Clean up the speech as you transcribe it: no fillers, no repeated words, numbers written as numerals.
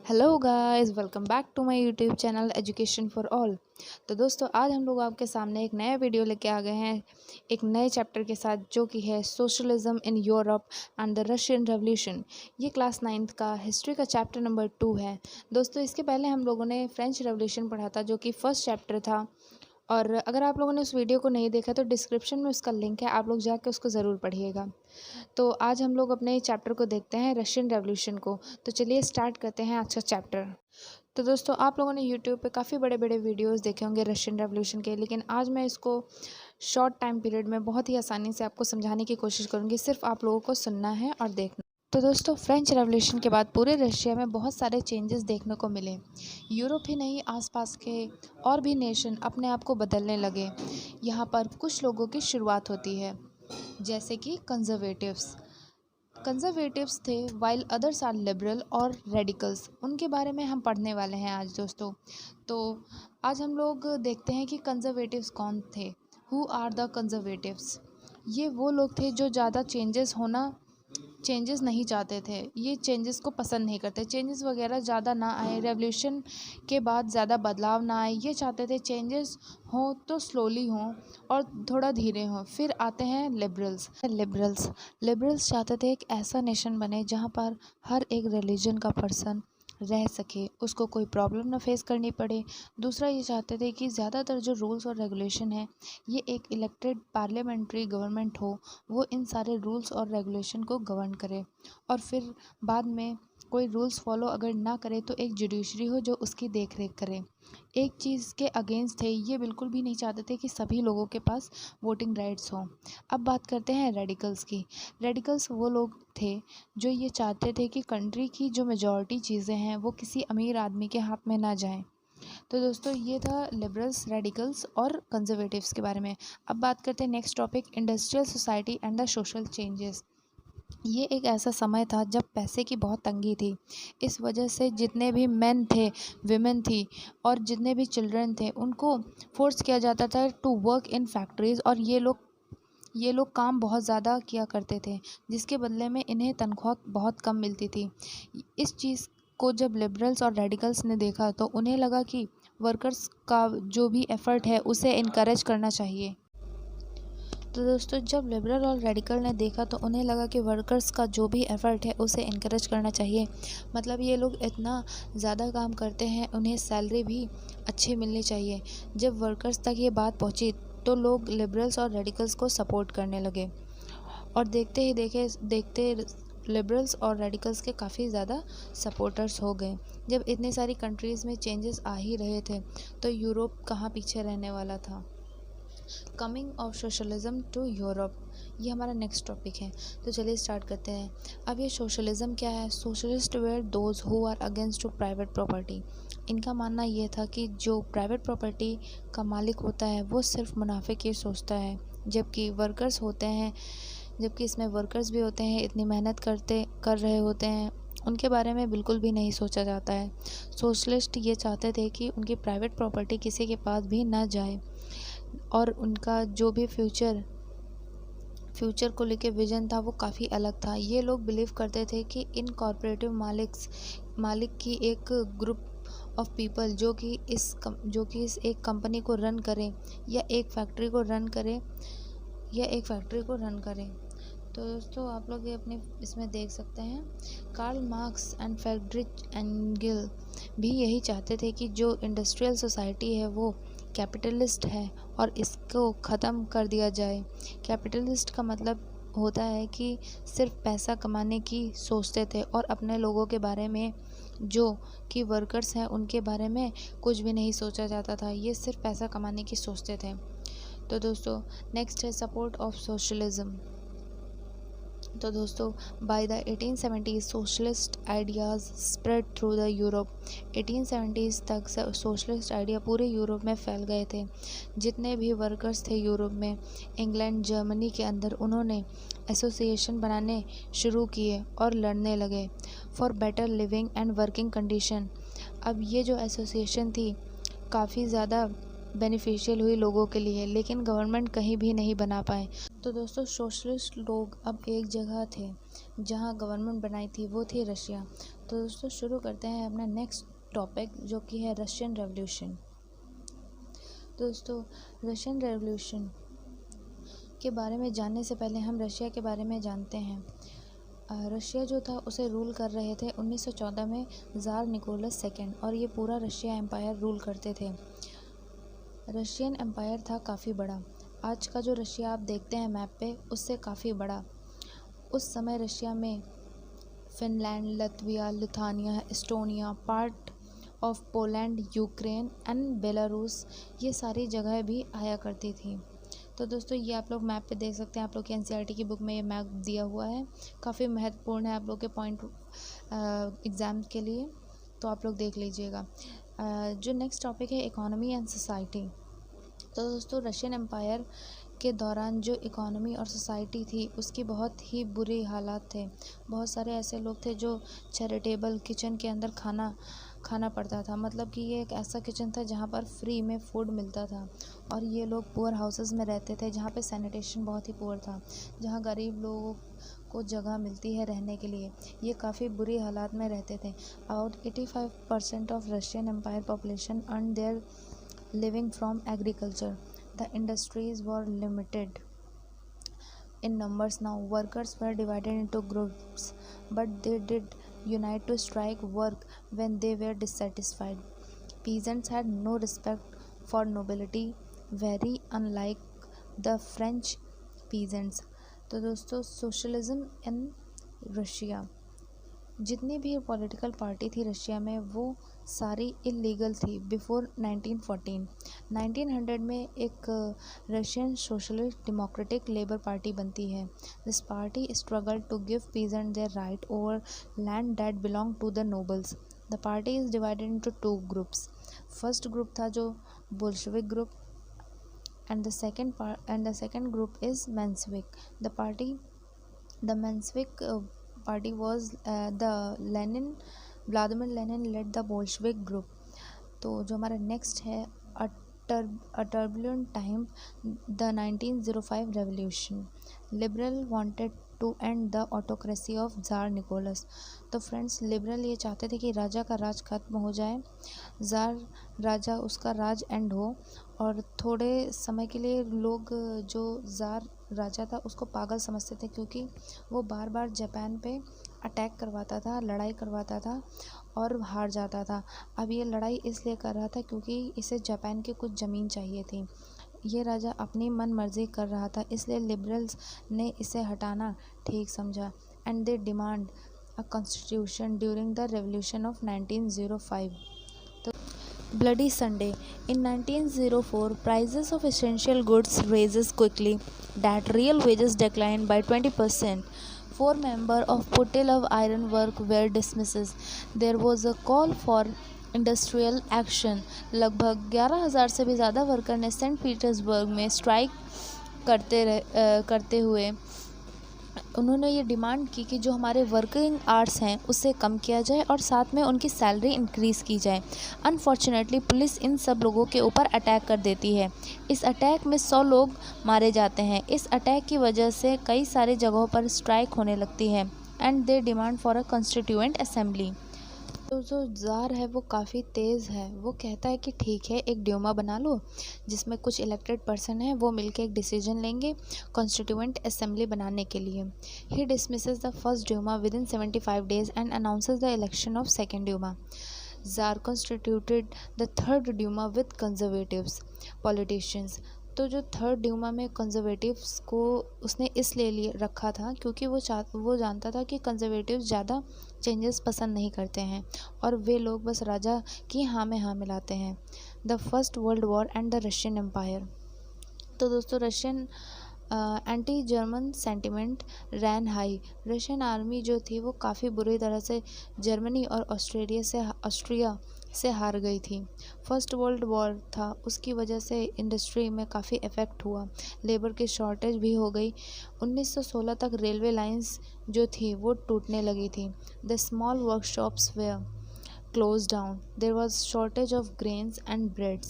Hello guys, welcome back to my YouTube channel education for all. तो दोस्तों, आज हम लोग आपके सामने एक नया वीडियो लेके आ गए हैं एक नए चैप्टर के साथ, जो कि है socialism in Europe and the Russian revolution. ये क्लास 9th का हिस्ट्री का चैप्टर नंबर 2 है। दोस्तों, इसके पहले हम लोगों ने फ्रेंच रेवोल्यूशन पढ़ा था, जो कि फर्स्ट चैप्टर था। और अगर आप लोगों ने उस वीडियो को नहीं देखा तो डिस्क्रिप्शन में उसका लिंक है, आप लोग जाके उसको ज़रूर पढ़िएगा। तो आज हम लोग अपने चैप्टर को देखते हैं, रशियन रेवोल्यूशन को। तो चलिए स्टार्ट करते हैं आज का चैप्टर। तो दोस्तों, आप लोगों ने यूट्यूब पे काफ़ी बड़े बड़े वीडियोस देखे होंगे रशियन रेवोल्यूशन के, लेकिन आज मैं इसको शॉर्ट टाइम पीरियड में बहुत ही आसानी से आपको समझाने की कोशिश करूँगी। सिर्फ आप लोगों को सुनना है और देखना। तो दोस्तों, फ्रेंच रेवोल्यूशन के बाद पूरे रशिया में बहुत सारे चेंजेस देखने को मिले। यूरोप ही नहीं, आसपास के और भी नेशन अपने आप को बदलने लगे। यहाँ पर कुछ लोगों की शुरुआत होती है, जैसे कि कंजर्वेटिव्स थे, वाइल अदर्स आर लिबरल और रेडिकल्स। उनके बारे में हम पढ़ने वाले हैं आज दोस्तों। तो आज हम लोग देखते हैं कि कंजर्वेटिव्स कौन थे। Who are the conservatives? ये वो लोग थे जो ज़्यादा चेंजेस नहीं चाहते थे। ये चेंजेस को पसंद नहीं करते, चेंजेस वगैरह ज़्यादा ना आए, रेवोल्यूशन के बाद ज़्यादा बदलाव ना आए। ये चाहते थे चेंजेस हों तो स्लोली हों और थोड़ा धीरे हों। फिर आते हैं लिबरल्स चाहते थे एक ऐसा नेशन बने जहाँ पर हर एक रिलीजन का पर्सन रह सके, उसको कोई प्रॉब्लम ना फेस करनी पड़े। दूसरा, ये चाहते थे कि ज़्यादातर जो रूल्स और रेगुलेशन है, ये एक इलेक्टेड पार्लियामेंट्री गवर्नमेंट हो, वो इन सारे रूल्स और रेगुलेशन को गवर्न करे। और फिर बाद में कोई रूल्स फॉलो अगर ना करे तो एक जुडिशरी हो जो उसकी देख रेख करे। एक चीज़ के अगेंस्ट थे, ये बिल्कुल भी नहीं चाहते थे कि सभी लोगों के पास वोटिंग राइट्स हों। अब बात करते हैं रेडिकल्स की। रेडिकल्स वो लोग थे जो ये चाहते थे कि कंट्री की जो मेजॉरिटी चीज़ें हैं वो किसी अमीर आदमी के हाथ में ना जाएं। तो दोस्तों, ये था लिबरल्स, रेडिकल्स और कंजर्वेटिव्स के बारे में। अब बात करते हैं next topic, industrial society and the social changes. ये एक ऐसा समय था जब पैसे की बहुत तंगी थी। इस वजह से जितने भी मेन थे, विमेन थी और जितने भी चिल्ड्रन थे, उनको फोर्स किया जाता था टू वर्क इन फैक्ट्रीज़। और ये लोग काम बहुत ज़्यादा किया करते थे, जिसके बदले में इन्हें तनख्वाह बहुत कम मिलती थी। इस चीज़ को जब लिबरल्स और रेडिकल्स ने देखा तो उन्हें लगा कि वर्कर्स का जो भी एफ़र्ट है उसे इनकरेज करना चाहिए। तो दोस्तों, जब लिबरल और रेडिकल ने देखा तो उन्हें लगा कि वर्कर्स का जो भी एफ़र्ट है उसे इनकरेज करना चाहिए। मतलब ये लोग इतना ज़्यादा काम करते हैं, उन्हें सैलरी भी अच्छी मिलनी चाहिए। जब वर्कर्स तक ये बात पहुंची तो लोग लिबरल्स और रेडिकल्स को सपोर्ट करने लगे। और देखते लिबरल्स और रेडिकल्स के काफ़ी ज़्यादा सपोर्टर्स हो गए। जब इतनी सारी कंट्रीज़ में चेंजेस आ ही रहे थे तो यूरोप कहाँ पीछे रहने वाला था। Coming of socialism to Europe, ये हमारा नेक्स्ट टॉपिक है। तो चलिए स्टार्ट करते हैं। अब ये सोशलिज्म क्या है? Socialist were those who are against to private property. इनका मानना ये था कि जो प्राइवेट प्रॉपर्टी का मालिक होता है वो सिर्फ मुनाफे की सोचता है, जबकि इसमें वर्कर्स भी होते हैं, इतनी मेहनत कर रहे होते हैं, उनके बारे में बिल्कुल भी नहीं सोचा जाता है। सोशलिस्ट ये चाहते थे कि उनकी प्राइवेट प्रॉपर्टी किसी के पास भी ना जाए और उनका जो भी फ्यूचर को लेके विज़न था वो काफ़ी अलग था। ये लोग बिलीव करते थे कि इन कॉर्पोरेटिव मालिक की एक ग्रुप ऑफ पीपल जो कि इस एक कंपनी को रन करें या एक फैक्ट्री को रन करें। तो दोस्तों, आप लोग ये अपने इसमें देख सकते हैं, Karl Marx and Friedrich Engel भी यही चाहते थे कि जो इंडस्ट्रियल सोसाइटी है वो कैपिटलिस्ट है और इसको ख़त्म कर दिया जाए। कैपिटलिस्ट का मतलब होता है कि सिर्फ पैसा कमाने की सोचते थे और अपने लोगों के बारे में, जो कि वर्कर्स हैं, उनके बारे में कुछ भी नहीं सोचा जाता था। ये सिर्फ पैसा कमाने की सोचते थे। तो दोस्तों, नेक्स्ट है सपोर्ट ऑफ सोशलिज्म। तो दोस्तों, by the 1870s socialist ideas spread through the Europe. 1870s तक सोशलिस्ट आइडिया पूरे यूरोप में फैल गए थे। जितने भी वर्कर्स थे यूरोप में, इंग्लैंड, जर्मनी के अंदर, उन्होंने एसोसिएशन बनाने शुरू किए और लड़ने लगे for better living and working condition. अब ये जो एसोसिएशन थी काफ़ी ज़्यादा बेनिफिशियल हुई लोगों के लिए, लेकिन गवर्नमेंट कहीं भी नहीं बना पाए। तो दोस्तों, सोशलिस्ट लोग अब एक जगह थे जहाँ गवर्नमेंट बनाई थी वो थी रशिया। तो दोस्तों शुरू करते हैं अपना नेक्स्ट टॉपिक जो कि है रशियन रेवोल्यूशन। दोस्तों रशियन रेवोल्यूशन के बारे में जानने से पहले हम रशिया के बारे में जानते हैं। रशिया जो था उसे रूल कर रहे थे 1914 में ज़ार निकोलस सेकेंड, और ये पूरा रशिया एम्पायर रूल करते थे। रशियन एम्पायर था काफ़ी बड़ा। आज का जो रशिया आप देखते हैं मैप पे उससे काफ़ी बड़ा। उस समय रशिया में Finland, Latvia, Lithuania, Estonia, part of Poland, Ukraine and Belarus, ये सारी जगह भी आया करती थी। तो दोस्तों ये आप लोग मैप पे देख सकते हैं, आप लोग की एनसीईआरटी की बुक में ये मैप दिया हुआ है, काफ़ी महत्वपूर्ण है आप लोग के पॉइंट एग्ज़ाम के लिए, तो आप लोग देख लीजिएगा। जो नेक्स्ट टॉपिक है इकोनॉमी एंड सोसाइटी। तो दोस्तों रशियन एम्पायर के दौरान जो इकोनॉमी और सोसाइटी थी उसकी बहुत ही बुरी हालात थे। बहुत सारे ऐसे लोग थे जो चैरिटेबल किचन के अंदर खाना पड़ता था, मतलब कि ये एक ऐसा किचन था जहाँ पर फ्री में फूड मिलता था, और ये लोग पुअर हाउसेस में रहते थे जहाँ पे सैनिटेशन बहुत ही पुअर था, जहाँ गरीब लोगों को जगह मिलती है रहने के लिए। ये काफ़ी बुरी हालात में रहते थे। About 85% of Russian empire population earn their living from agriculture. The industries were limited in numbers now. Workers were divided into groups, but they did unite to strike work when they were dissatisfied. Peasants had no respect for nobility, very unlike the French peasants. तो दोस्तों socialism in Russia, जितनी भी political party थी Russia में वो सारी illegal थी before 1914। 1900 में एक Russian socialist democratic labour party बनती है। This party struggle to give peasant their right over land that belong to the nobles. The party is divided into 2 groups. First group था जो Bolshevik group, and the second group is Menshevik. The Menshevik party was Vladimir Lenin led the Bolshevik group। तो जो हमारा next है a turbulent time, the 1905 revolution। Liberal wanted to end the autocracy of Tsar Nicholas। तो friends liberal ये चाहते थे कि राजा का राज खत्म हो जाए, ज़ार राजा उसका राज एंड हो, और थोड़े समय के लिए लोग जो ज़ार राजा था उसको पागल समझते थे, क्योंकि वो बार बार जापान पे अटैक करवाता था, लड़ाई करवाता था और हार जाता था। अब ये लड़ाई इसलिए कर रहा था क्योंकि इसे जापान की कुछ ज़मीन चाहिए थी। ये राजा अपनी मन मर्जी कर रहा था, इसलिए लिबरल्स ने इसे हटाना ठीक समझा, and they demand a constitution during the revolution of 1905। Bloody Sunday. In 1904, prices of essential goods rises quickly, that real wages declined by 20%. 4 members of Putilov Iron Work were dismissed. There was a call for industrial action. लगभग 11,000 से भी ज़्यादा worker ने Saint Petersburg में strike करते हुए उन्होंने ये डिमांड की कि जो हमारे वर्किंग आवर्स हैं उससे कम किया जाए और साथ में उनकी सैलरी इंक्रीज़ की जाए। अनफॉर्चुनेटली पुलिस इन सब लोगों के ऊपर अटैक कर देती है। इस अटैक में 100 लोग मारे जाते हैं। इस अटैक की वजह से कई सारी जगहों पर स्ट्राइक होने लगती है, and they demand for a constituent assembly. तो जो ज़ार है वो काफ़ी तेज़ है। वो कहता है कि ठीक है एक ड्यूमा बना लो जिसमें कुछ इलेक्टेड पर्सन हैं, वो मिलके एक डिसीजन लेंगे कॉन्स्टिट्यूएंट असेंबली बनाने के लिए। He dismisses the first Duma within 75 days and announces the election of second Duma. Tsar constituted the third Duma with conservatives politicians. तो जो थर्ड ड्यूमा में कंजर्वेटिव्स को उसने इसलिए लिए रखा था क्योंकि वो जानता था कि कंजर्वेटिव्स ज़्यादा चेंजेस पसंद नहीं करते हैं और वे लोग बस राजा की हाँ में हाँ मिलाते हैं। The first world war and the Russian empire. तो दोस्तों Russian anti German sentiment ran high. Russian army जो थी वो काफ़ी बुरी तरह से जर्मनी और ऑस्ट्रिया से हार गई थी। फर्स्ट वर्ल्ड वॉर था, उसकी वजह से इंडस्ट्री में काफ़ी इफ़ेक्ट हुआ, लेबर की शॉर्टेज भी हो गई। 1916 तक रेलवे लाइंस जो थी वो टूटने लगी थी। The small workshops were close down. There was shortage of grains and breads.